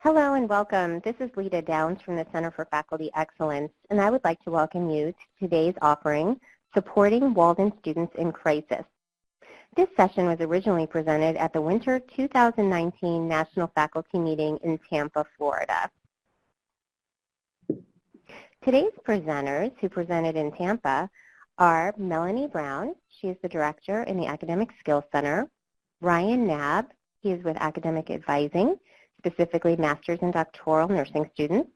Hello and welcome. This is Lita Downs from the Center for Faculty Excellence, and I would like to welcome you to today's offering, Supporting Walden Students in Crisis. This session was originally presented at the Winter 2019 National Faculty Meeting in Tampa, Florida. Today's presenters who presented in Tampa are Melanie Brown. She is the Director in the Academic Skills Center. Ryan Knabb, he is with Academic Advising, specifically Master's and Doctoral Nursing students.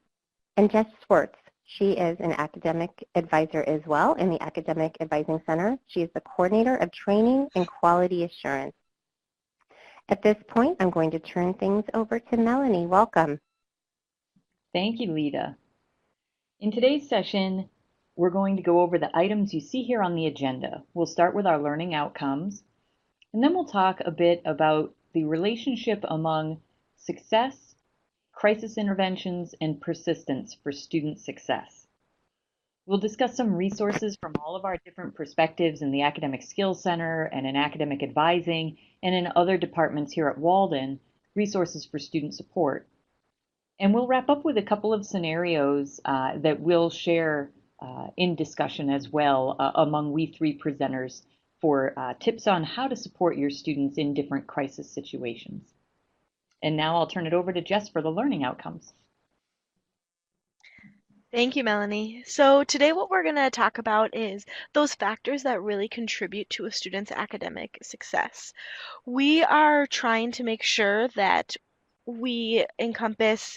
And Jess Swartz, she is an Academic Advisor as well in the Academic Advising Center. She is the Coordinator of Training and Quality Assurance. At this point, I'm going to turn things over to Melanie. Welcome. Thank you, Lita. In today's session, we're going to go over the items you see here on the agenda. We'll start with our learning outcomes, and then we'll talk a bit about the relationship among success, crisis interventions, and persistence for student success. We'll discuss some resources from all of our different perspectives in the Academic Skills Center and in Academic Advising and in other departments here at Walden, resources for student support. And we'll wrap up with a couple of scenarios that we'll share in discussion as well among we three presenters for tips on how to support your students in different crisis situations. And now I'll turn it over to Jess for the learning outcomes. Thank you, Melanie. So today what we're going to talk about is those factors that really contribute to a student's academic success. We are trying to make sure that we encompass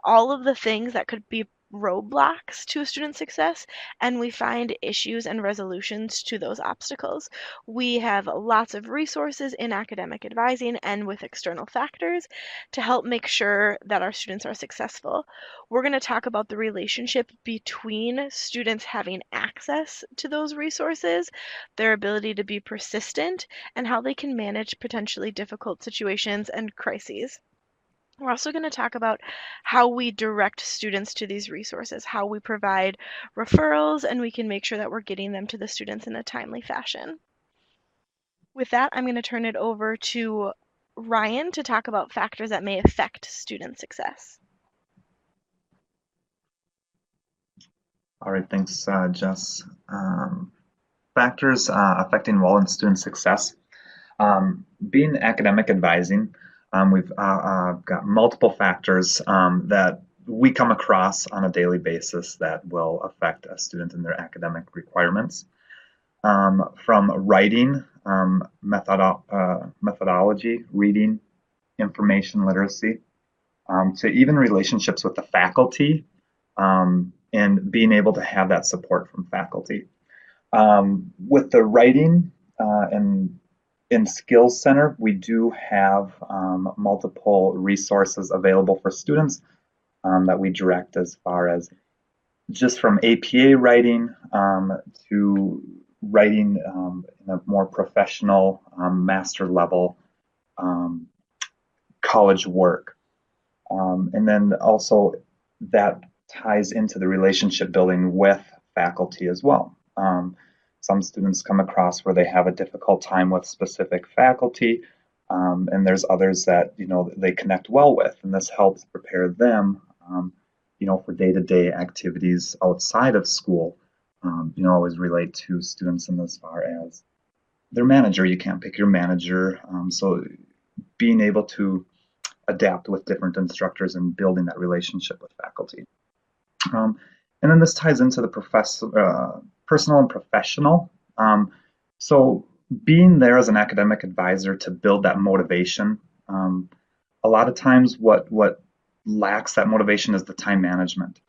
all of the things that could be roadblocks to a student's success, and we find issues and resolutions to those obstacles. We have lots of resources in academic advising and with external factors to help make sure that our students are successful. We're going to talk about the relationship between students having access to those resources, their ability to be persistent, and how they can manage potentially difficult situations and crises. We're also going to talk about how we direct students to these resources, how we provide referrals, and we can make sure that we're getting them to the students in a timely fashion. With that, I'm going to turn it over to Ryan to talk about factors that may affect student success. All right, thanks, Jess. Factors affecting Walden student success. Being academic advising, we've got multiple factors that we come across on a daily basis that will affect a student and their academic requirements. From writing, methodology, reading, information literacy, to even relationships with the faculty, and being able to have that support from faculty. With the writing and in Skills Center, we do have multiple resources available for students that we direct, as far as just from APA writing to writing in a more professional master level college work. And then also that ties into the relationship building with faculty as well. Some students come across where they have a difficult time with specific faculty, and there's others that they connect well with, and this helps prepare them, for day-to-day activities outside of school. Always relate to students in as far as their manager. You can't pick your manager, so being able to adapt with different instructors and building that relationship with faculty. And then this ties into the personal and professional. So being there as an academic advisor to build that motivation. A lot of times what lacks that motivation is the time management.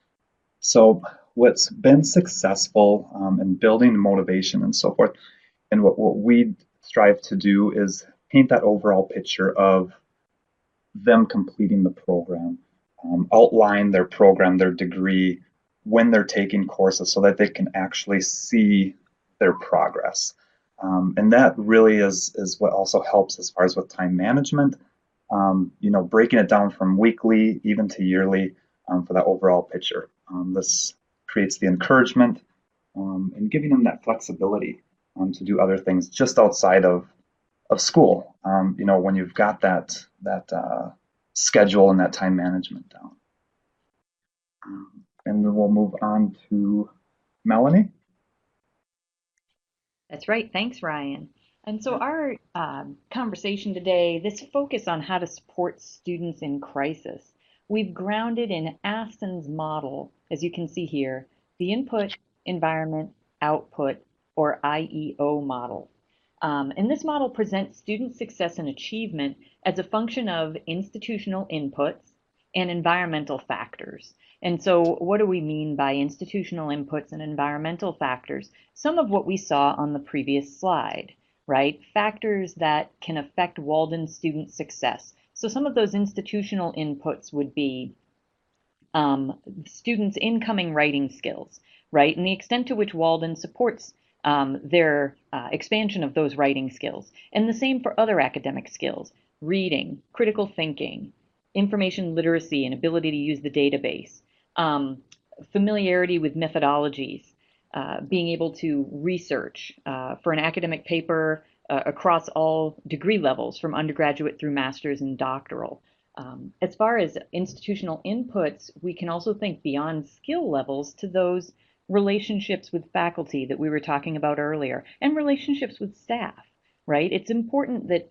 So what's been successful in building motivation and so forth, and what we strive to do is paint that overall picture of them completing the program, outline their program, their degree, when they're taking courses, so that they can actually see their progress. And that really is what also helps as far as with time management, breaking it down from weekly even to yearly for that overall picture. This creates the encouragement and giving them that flexibility to do other things just outside of school. When you've got that schedule and that time management down. And then we'll move on to Melanie. That's right. Thanks, Ryan. And so our conversation today, this focus on how to support students in crisis, we've grounded in Astin's model, as you can see here, the input, environment, output, or IEO model. And this model presents student success and achievement as a function of institutional inputs and environmental factors. And so what do we mean by institutional inputs and environmental factors? Some of what we saw on the previous slide, right? Factors that can affect Walden student success. So some of those institutional inputs would be students' incoming writing skills, right? And the extent to which Walden supports their expansion of those writing skills. And the same for other academic skills, reading, critical thinking, information literacy and ability to use the database, familiarity with methodologies, being able to research for an academic paper across all degree levels from undergraduate through master's and doctoral. As far as institutional inputs, we can also think beyond skill levels to those relationships with faculty that we were talking about earlier and relationships with staff, right? It's important that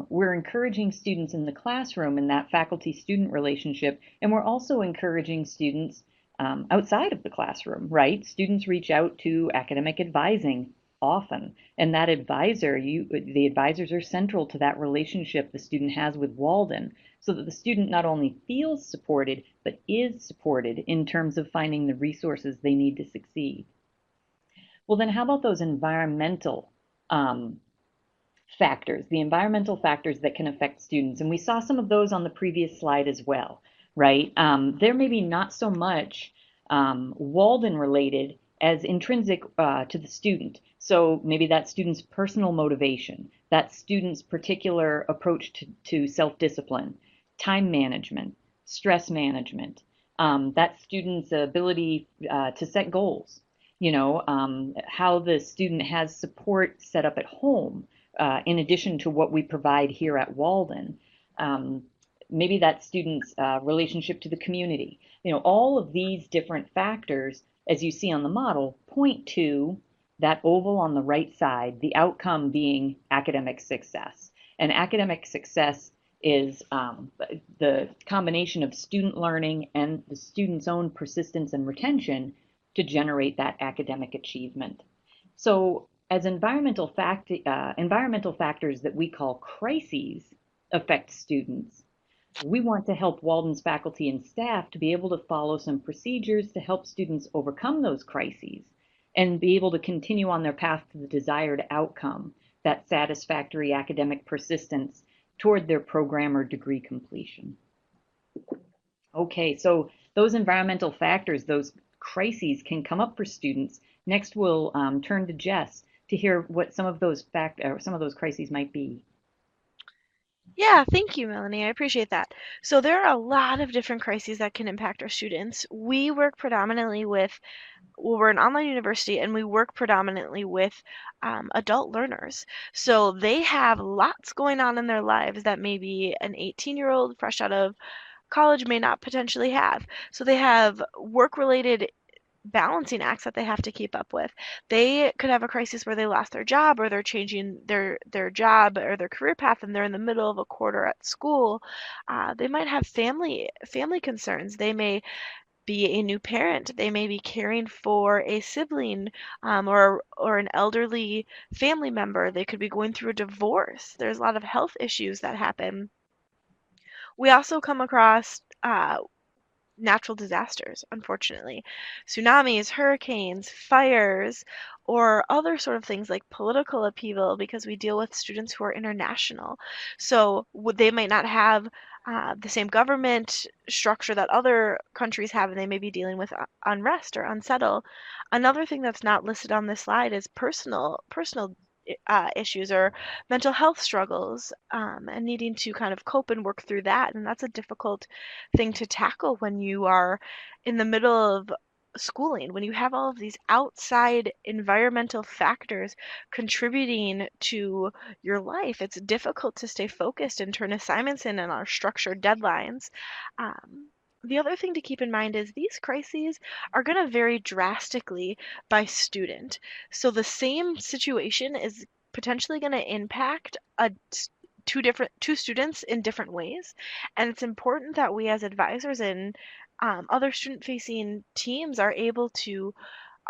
we're encouraging students in the classroom in that faculty-student relationship, and we're also encouraging students outside of the classroom, right? Students reach out to academic advising often, and that advisor, the advisors are central to that relationship the student has with Walden, so that the student not only feels supported, but is supported in terms of finding the resources they need to succeed. Well, then how about those environmental factors, the environmental factors that can affect students? And we saw some of those on the previous slide as well, right? They're maybe not so much Walden related as intrinsic to the student. So maybe that student's personal motivation, that student's particular approach to self-discipline, time management, stress management, that student's ability to set goals, how the student has support set up at home, in addition to what we provide here at Walden. Maybe that student's relationship to the community. All of these different factors, as you see on the model, point to that oval on the right side, the outcome being academic success. And academic success is the combination of student learning and the student's own persistence and retention to generate that academic achievement. So as environmental factors that we call crises affect students, we want to help Walden's faculty and staff to be able to follow some procedures to help students overcome those crises and be able to continue on their path to the desired outcome, that satisfactory academic persistence toward their program or degree completion. Okay, so those environmental factors, those crises can come up for students. Next, we'll turn to Jess to hear what some of those crises might be. Yeah, thank you, Melanie. I appreciate that. So there are a lot of different crises that can impact our students. We work predominantly with, we're an online university and we work predominantly with adult learners. So they have lots going on in their lives that maybe an 18-year-old fresh out of college may not potentially have. So they have work-related balancing acts that they have to keep up with. They could have a crisis where they lost their job or they're changing their job or their career path and they're in the middle of a quarter at school. They might have family concerns. They may be a new parent. They may be caring for a sibling or an elderly family member. They could be going through a divorce. There's a lot of health issues that happen. We also come across natural disasters, unfortunately. Tsunamis, hurricanes, fires, or other sort of things like political upheaval because we deal with students who are international. So they might not have the same government structure that other countries have, and they may be dealing with unrest or unsettle. Another thing that's not listed on this slide is personal issues or mental health struggles and needing to kind of cope and work through that. And that's a difficult thing to tackle when you are in the middle of schooling, when you have all of these outside environmental factors contributing to your life, it's difficult to stay focused and turn assignments in on our structured deadlines. The other thing to keep in mind is these crises are going to vary drastically by student. So the same situation is potentially going to impact two students in different ways, and it's important that we as advisors and other student-facing teams are able to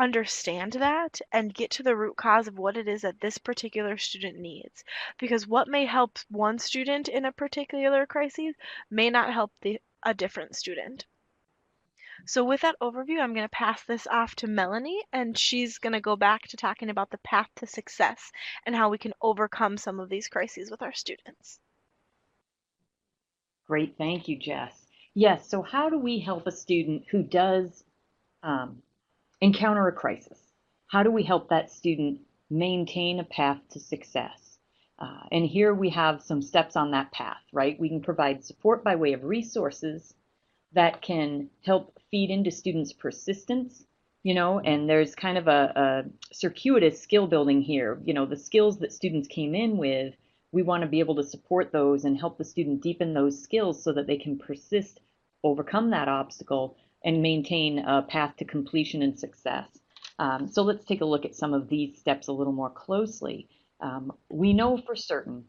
understand that and get to the root cause of what it is that this particular student needs. Because what may help one student in a particular crisis may not help a different student. So with that overview, I'm going to pass this off to Melanie, and she's going to go back to talking about the path to success and how we can overcome some of these crises with our students. Great, thank you, Jess. Yes, so how do we help a student who does encounter a crisis? How do we help that student maintain a path to success? And here we have some steps on that path, right? We can provide support by way of resources that can help feed into students' persistence, and there's kind of a circuitous skill building here. The skills that students came in with, we want to be able to support those and help the student deepen those skills so that they can persist, overcome that obstacle, and maintain a path to completion and success. So let's take a look at some of these steps a little more closely. We know for certain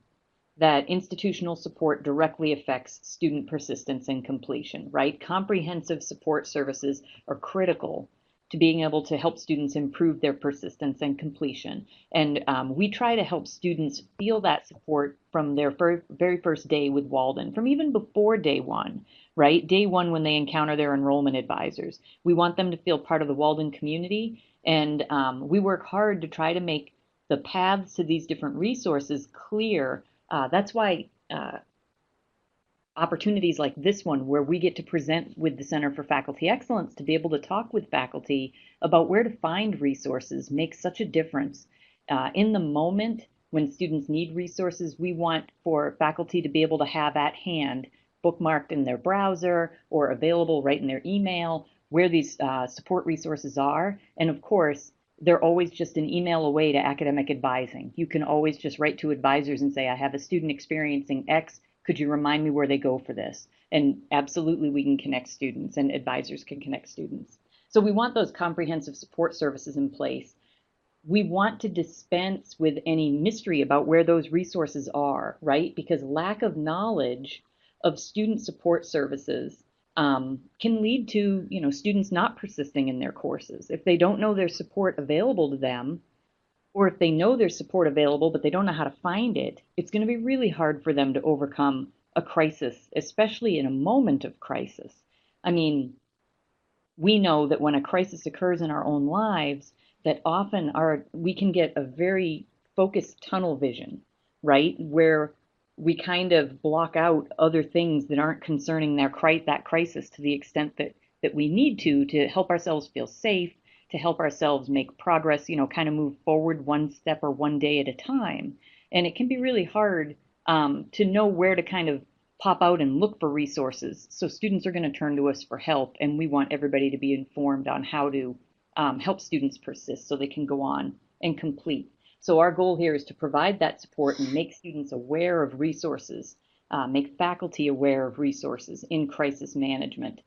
that institutional support directly affects student persistence and completion, right? Comprehensive support services are critical to being able to help students improve their persistence and completion. And we try to help students feel that support from their very first day with Walden, from even before day one, right? Day one when they encounter their enrollment advisors. We want them to feel part of the Walden community, and we work hard to try to make the paths to these different resources clear. That's why opportunities like this one, where we get to present with the Center for Faculty Excellence to be able to talk with faculty about where to find resources, makes such a difference. In the moment when students need resources, we want for faculty to be able to have at hand, bookmarked in their browser or available right in their email, where these support resources are. And of course, they're always just an email away to academic advising. You can always just write to advisors and say, I have a student experiencing X. Could you remind me where they go for this? And absolutely, we can connect students, and advisors can connect students. So we want those comprehensive support services in place. We want to dispense with any mystery about where those resources are, right? Because lack of knowledge of student support services can lead to students not persisting in their courses. If they don't know there's support available to them, or if they know there's support available but they don't know how to find it, it's going to be really hard for them to overcome a crisis, especially in a moment of crisis. I mean, we know that when a crisis occurs in our own lives, that often we can get a very focused tunnel vision, right? Where we kind of block out other things that aren't concerning that crisis to the extent that we need to help ourselves feel safe, to help ourselves make progress, kind of move forward one step or one day at a time. And it can be really hard to know where to kind of pop out and look for resources. So students are going to turn to us for help, and we want everybody to be informed on how to help students persist so they can go on and complete. So our goal here is to provide that support and make students aware of resources, make faculty aware of resources in crisis management,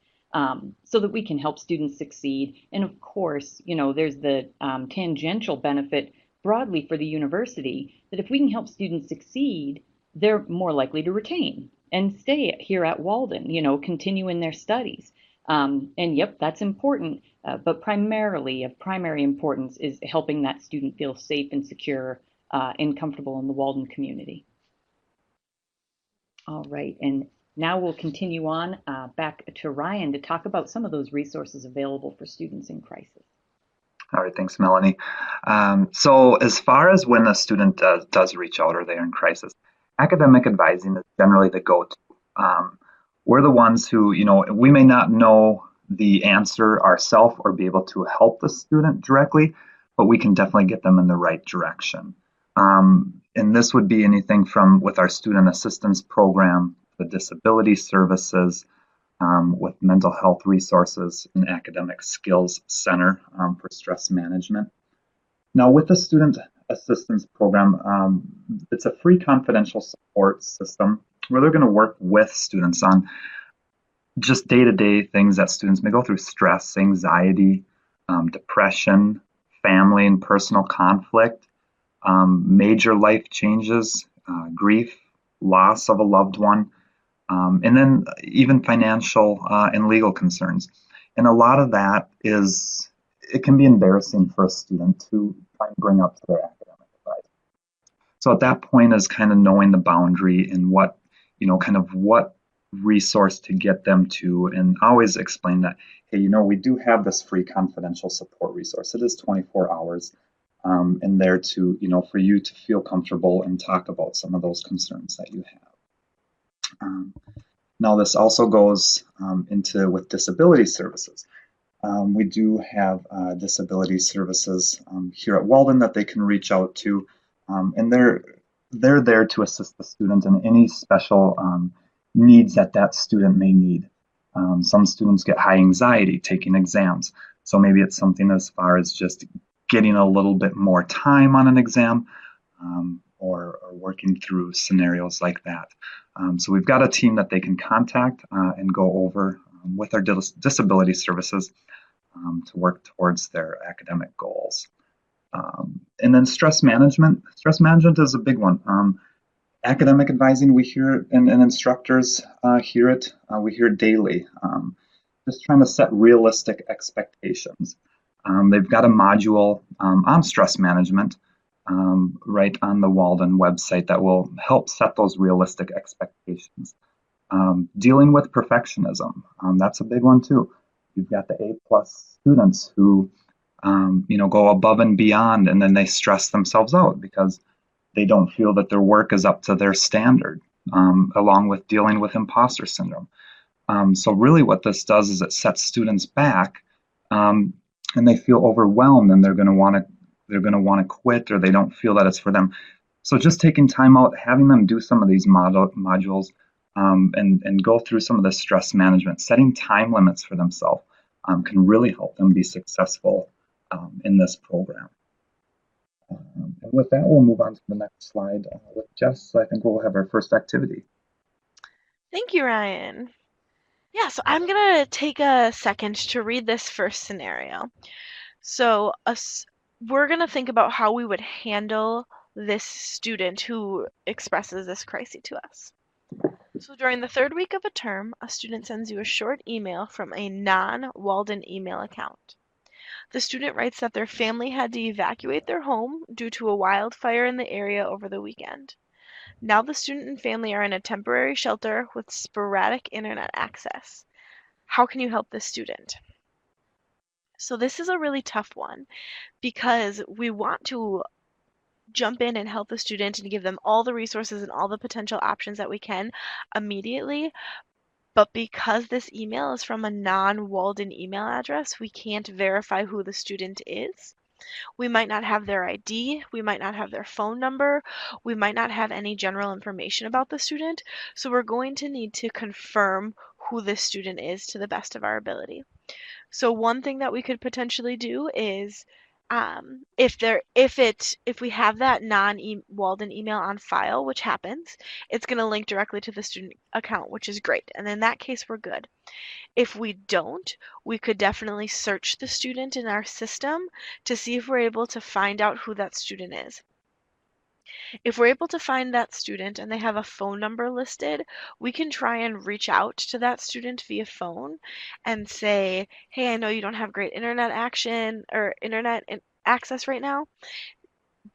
so that we can help students succeed. And of course, there's the tangential benefit broadly for the university that if we can help students succeed, they're more likely to retain and stay here at Walden, continue in their studies. And yep, that's important, but primarily of primary importance is helping that student feel safe and secure and comfortable in the Walden community. All right, and now we'll continue on back to Ryan to talk about some of those resources available for students in crisis. All right, thanks, Melanie. So as far as when a student does reach out or they're in crisis, academic advising is generally the go-to. We're the ones who, we may not know the answer ourselves or be able to help the student directly, but we can definitely get them in the right direction. And this would be anything from with our student assistance program, the disability services, with mental health resources and academic skills center for stress management. Now, with the student assistance program, it's a free confidential support system where they're going to work with students on just day-to-day things that students may go through: stress, anxiety, depression, family and personal conflict, major life changes, grief, loss of a loved one, and then even financial and legal concerns. And a lot of that it can be embarrassing for a student to try and bring up to their academic advisor. So at that point is kind of knowing the boundary and what, kind of what resource to get them to, and always explain that, hey, we do have this free confidential support resource. It is 24 hours and there to, for you to feel comfortable and talk about some of those concerns that you have. Now this also goes into with disability services. We do have disability services here at Walden that they can reach out to, and they're there to assist the student in any special needs that student may need. Some students get high anxiety taking exams, so maybe it's something as far as just getting a little bit more time on an exam, or working through scenarios like that. So we've got a team that they can contact and go over with our disability services to work towards their academic goals. And then stress management. Stress management is a big one. Academic advising, we hear it, and instructors hear it. We hear it daily. Just trying to set realistic expectations. They've got a module on stress management right on the Walden website that will help set those realistic expectations. Dealing with perfectionism, that's a big one too. You've got the A+ students who go above and beyond, and then they stress themselves out because they don't feel that their work is up to their standard, along with dealing with imposter syndrome. So really what this does is it sets students back, and they feel overwhelmed, and they're going to want to quit, or they don't feel that it's for them. So just taking time out, having them do some of these modules, and go through some of the stress management, setting time limits for themselves, can really help them be successful in this program. And with that, we'll move on to the next slide with Jess. I think we'll have our first activity. Thank you, Ryan. Yeah, so I'm going to take a second to read this first scenario. So we're going to think about how we would handle this student who expresses this crisis to us. So during the third week of a term, a student sends you a short email from a non-Walden email account. The student writes that their family had to evacuate their home due to a wildfire in the area over the weekend. Now the student and family are in a temporary shelter with sporadic internet access. How can you help this student? So this is a really tough one because we want to jump in and help the student and give them all the resources and all the potential options that we can immediately. But because this email is from a non-Walden email address, we can't verify who the student is. We might not have their ID, we might not have their phone number, we might not have any general information about the student, so we're going to need to confirm who this student is to the best of our ability. So one thing that we could potentially do is if we have that non-Walden email on file, which happens, it's going to link directly to the student account, which is great. And in that case, we're good. If we don't, we could definitely search the student in our system to see if we're able to find out who that student is. If we're able to find that student and they have a phone number listed, we can try and reach out to that student via phone and say, hey, I know you don't have great internet access right now.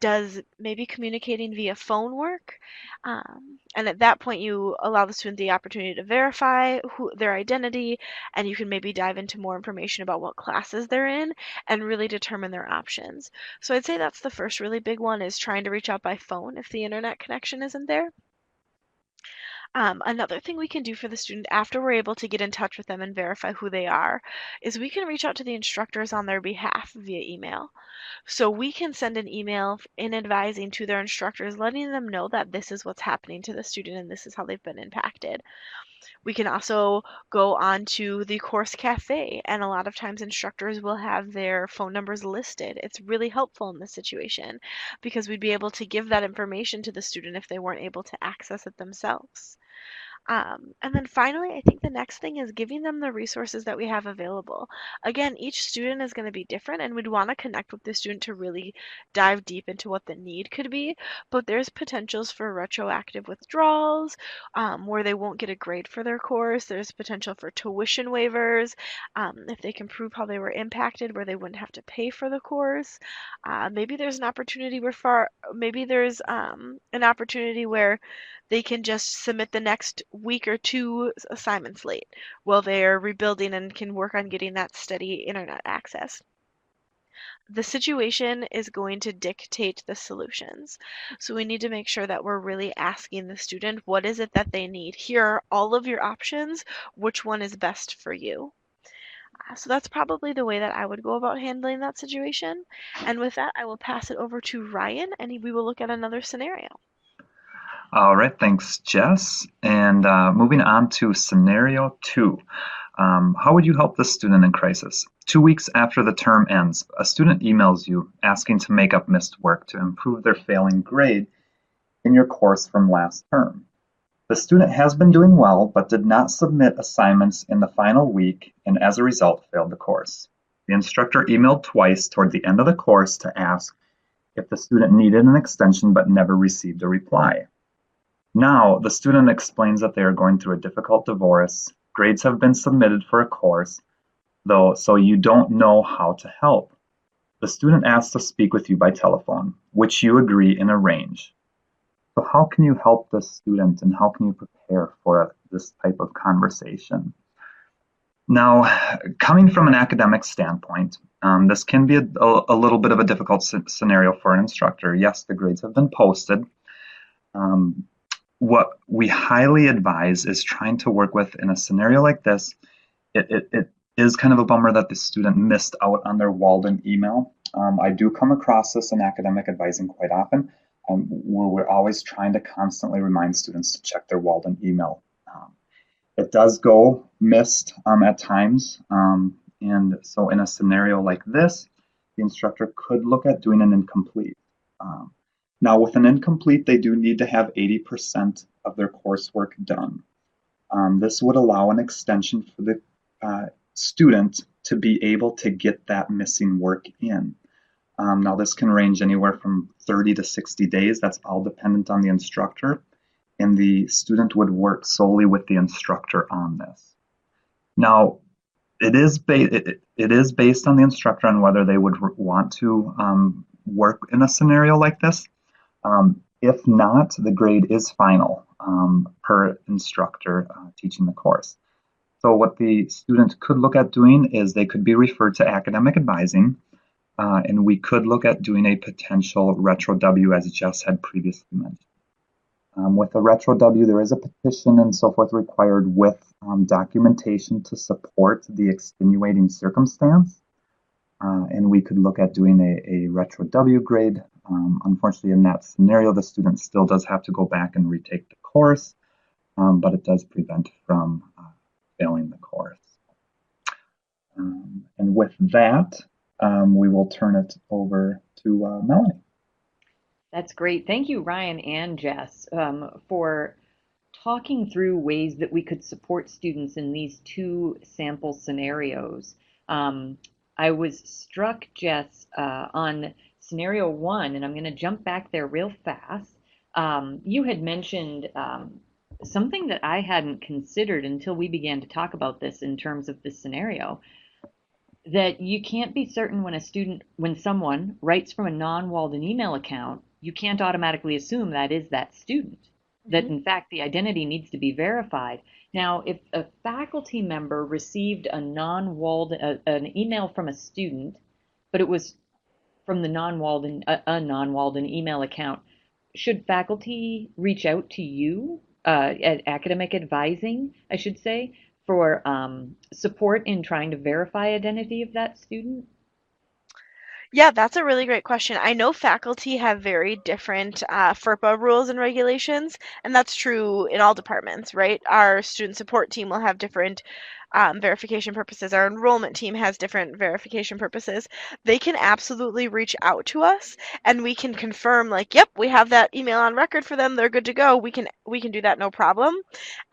Does maybe communicating via phone work? And at that point, you allow the student the opportunity to verify their identity, and you can maybe dive into more information about what classes they're in and really determine their options. So I'd say that's the first really big one, is trying to reach out by phone if the internet connection isn't there. Another thing we can do for the student after we're able to get in touch with them and verify who they are is we can reach out to the instructors on their behalf via email. So we can send an email in advising to their instructors, letting them know that this is what's happening to the student and this is how they've been impacted. We can also go on to the course cafe, and a lot of times instructors will have their phone numbers listed. It's really helpful in this situation because we'd be able to give that information to the student if they weren't able to access it themselves. And then finally, I think the next thing is giving them the resources that we have available. Again, each student is going to be different, and we'd want to connect with the student to really dive deep into what the need could be. But there's potentials for retroactive withdrawals, where they won't get a grade for their course. There's potential for tuition waivers, if they can prove how they were impacted, where they wouldn't have to pay for the course. Maybe there's an opportunity where they can just submit the next week or two assignments late while they're rebuilding and can work on getting that steady internet access. The situation is going to dictate the solutions. So we need to make sure that we're really asking the student, what is it that they need? Here are all of your options. Which one is best for you? So that's probably the way that I would go about handling that situation. And with that, I will pass it over to Ryan and we will look at another scenario. All right, thanks, Jess. And moving on to scenario 2. How would you help the student in crisis? 2 weeks after the term ends, a student emails you asking to make up missed work to improve their failing grade in your course from last term. The student has been doing well, but did not submit assignments in the final week and as a result failed the course. The instructor emailed twice toward the end of the course to ask if the student needed an extension but never received a reply. Now, the student explains that they are going through a difficult divorce. Grades have been submitted for a course, though, so you don't know how to help. The student asks to speak with you by telephone, which you agree and arrange. So how can you help the student and how can you prepare for this type of conversation? Now, coming from an academic standpoint, this can be a little bit of a difficult scenario for an instructor. Yes, the grades have been posted. What we highly advise is trying to work with in a scenario like this. It is kind of a bummer that the student missed out on their Walden email. I do come across this in academic advising quite often, where we're always trying to constantly remind students to check their Walden email. It does go missed at times, and so in a scenario like this, the instructor could look at doing an incomplete. Now, with an incomplete, they do need to have 80% of their coursework done. This would allow an extension for the student to be able to get that missing work in. Now, this can range anywhere from 30 to 60 days. That's all dependent on the instructor, and the student would work solely with the instructor on this. Now, it is based on the instructor on whether they would want to work in a scenario like this. If not, the grade is final per instructor teaching the course. So what the student could look at doing is they could be referred to academic advising, and we could look at doing a potential retro W, as Jess had previously mentioned. With a retro W, there is a petition and so forth required with documentation to support the extenuating circumstance. And we could look at doing a retro W grade. Unfortunately, in that scenario, the student still does have to go back and retake the course, but it does prevent from failing the course. And with that, we will turn it over to Melanie. That's great. Thank you, Ryan and Jess, for talking through ways that we could support students in these 2 sample scenarios. I was struck, Jess, on scenario 1, and I'm going to jump back there real fast. You had mentioned something that I hadn't considered until we began to talk about this in terms of this scenario, that you can't be certain when someone writes from a non-Walden email account, you can't automatically assume that is that student, that in fact the identity needs to be verified. Now, if a faculty member received a non-Walden, an email from a student, but it was from the non-Walden, a non-Walden email account, should faculty reach out to you academic advising, I should say, for support in trying to verify identity of that student? Yeah, that's a really great question. I know faculty have very different FERPA rules and regulations, and that's true in all departments, right? Our student support team will have different verification purposes. Our enrollment team has different verification purposes. They can absolutely reach out to us, and we can confirm, like, yep, we have that email on record for them. They're good to go. We can do that, no problem.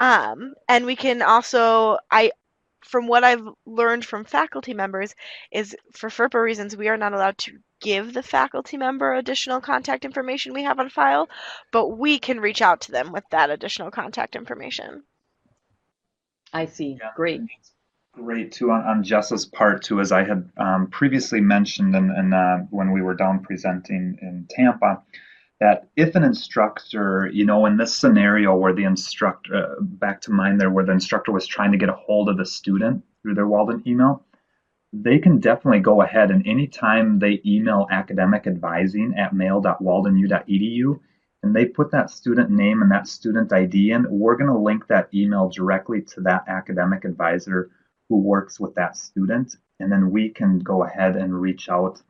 And we can also, from what I've learned from faculty members, is for FERPA reasons, we are not allowed to give the faculty member additional contact information we have on file, but we can reach out to them with that additional contact information. I see. Yeah, Great. great too on Jess's part too, as I had previously mentioned, when we were down presenting in Tampa, that if an instructor, in this scenario where the instructor, back to mine there, where the instructor was trying to get a hold of the student through their Walden email, they can definitely go ahead and anytime they email academic advising at mail.waldenu.edu and they put that student name and that student ID in, we're going to link that email directly to that academic advisor who works with that student. And then we can go ahead and reach out,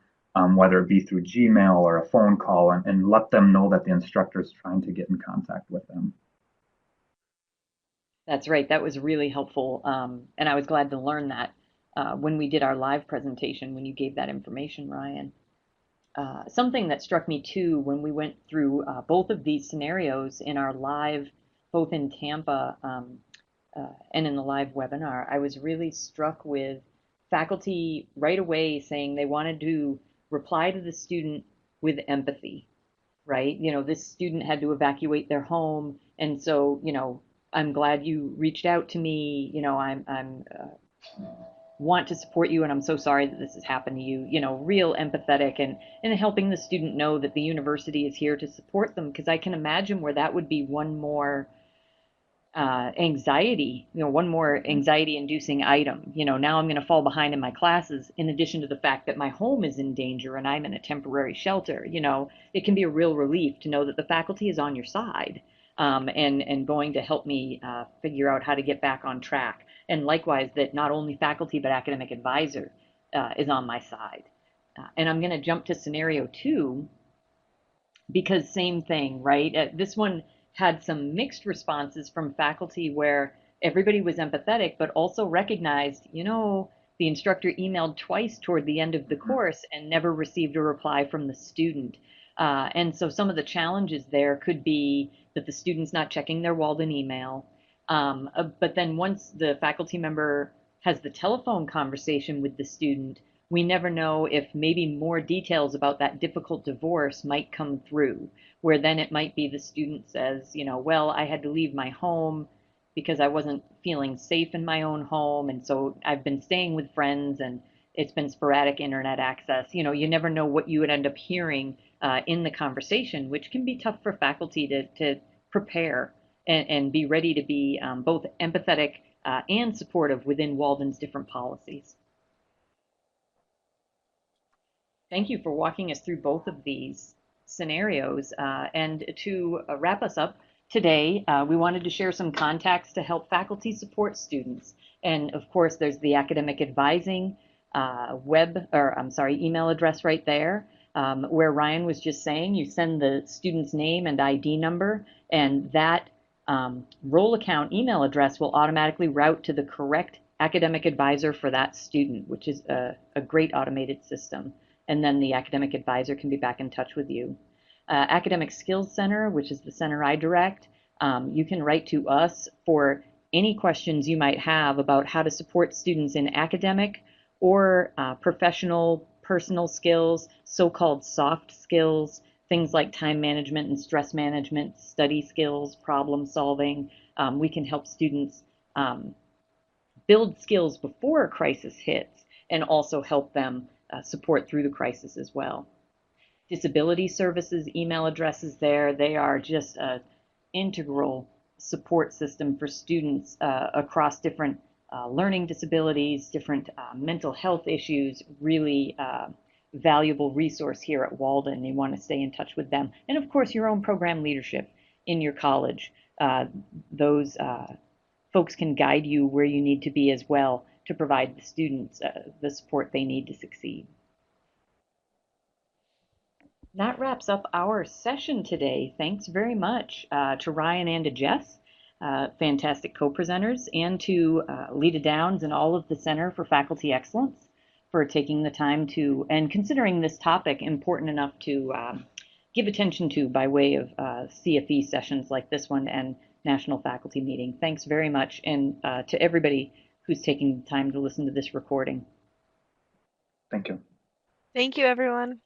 whether it be through Gmail or a phone call, and let them know that the instructor is trying to get in contact with them. That's right. That was really helpful. And I was glad to learn that when we did our live presentation, when you gave that information, Ryan. Something that struck me too when we went through both of these scenarios in our live, both in Tampa and in the live webinar, I was really struck with faculty right away saying they wanted to reply to the student with empathy, right? This student had to evacuate their home, and so, I'm glad you reached out to me. I'm want to support you, and I'm so sorry that this has happened to you. Real empathetic and helping the student know that the university is here to support them, because I can imagine where that would be one more one more anxiety-inducing item. Now I'm going to fall behind in my classes, in addition to the fact that my home is in danger and I'm in a temporary shelter. It can be a real relief to know that the faculty is on your side, and going to help me figure out how to get back on track. And likewise, that not only faculty but academic advisor is on my side. And I'm going to jump to scenario 2, because same thing, right? This one had some mixed responses from faculty where everybody was empathetic, but also recognized, the instructor emailed twice toward the end of the course and never received a reply from the student. And so some of the challenges there could be that the student's not checking their Walden email. But then once the faculty member has the telephone conversation with the student, we never know if maybe more details about that difficult divorce might come through, where then it might be the student says, well, I had to leave my home because I wasn't feeling safe in my own home. And so I've been staying with friends and it's been sporadic internet access. You never know what you would end up hearing in the conversation, which can be tough for faculty to prepare and be ready to be both empathetic and supportive within Walden's different policies. Thank you for walking us through both of these scenarios. And to wrap us up today, we wanted to share some contacts to help faculty support students. And of course, there's the academic advising email address right there, where Ryan was just saying, you send the student's name and ID number, and that roll account email address will automatically route to the correct academic advisor for that student, which is a great automated system. And then the academic advisor can be back in touch with you. Academic Skills Center, which is the center I direct, you can write to us for any questions you might have about how to support students in academic or professional, personal skills, so-called soft skills, things like time management and stress management, study skills, problem solving. We can help students build skills before a crisis hits and also help them support through the crisis as well. Disability services email addresses there, they are just an integral support system for students across different learning disabilities, different mental health issues, really valuable resource here at Walden. You want to stay in touch with them. And of course, your own program leadership in your college. those folks can guide you where you need to be as well to provide the students the support they need to succeed. That wraps up our session today. Thanks very much to Ryan and to Jess, fantastic co-presenters, and to Lita Downs and all of the Center for Faculty Excellence for taking the time to and considering this topic important enough to give attention to by way of CFE sessions like this one and National Faculty Meeting. Thanks very much, and to everybody who's taking the time to listen to this recording. Thank you. Thank you, everyone.